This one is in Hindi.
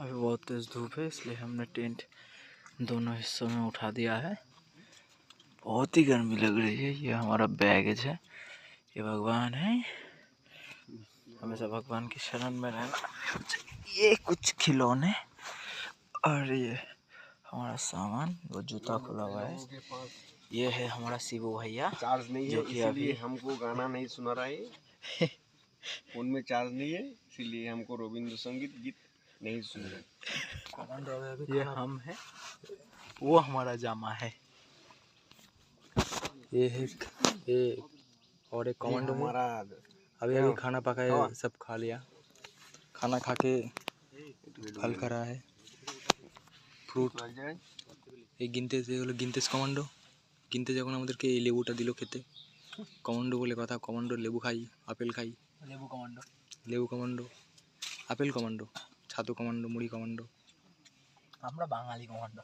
अभी बहुत तेज़ धूप है इसलिए हमने टेंट दोनों हिस्सों में उठा दिया है। बहुत ही गर्मी लग रही है। ये हमारा बैगेज है, ये भगवान है, हमेशा भगवान की शरण में रहना। ये कुछ खिलौने और ये हमारा सामान, वो जूता खुला हुआ है। ये है हमारा शिवू भैया, चार्ज नहीं है जो कि इसीलिए हमको गाना नहीं सुना रहा है। फोन में चार्ज नहीं है इसीलिए हमको रविंद्र संगीत गीत नहीं सुन रहे। ये हम है, वो हमारा जामा है। ये है ये, और एक कमांडो हमारा अभी खाना पकाए, सब खा लिया। खाना खा के फल खा रहा है, फ्रूट। এই গিনতেছে হলো গিনতেস কমান্ডো। গিনতে যখন আমাদেরকে এই লেবুটা দিল খেতে, কমান্ডো বলে কথা। কমান্ডো লেবু খাই, আপেল খাই। লেবু কমান্ডো, আপেল কমান্ডো, ছাতু কমান্ডো, মুড়ি কমান্ডো। আমরা বাঙালি কমান্ডো।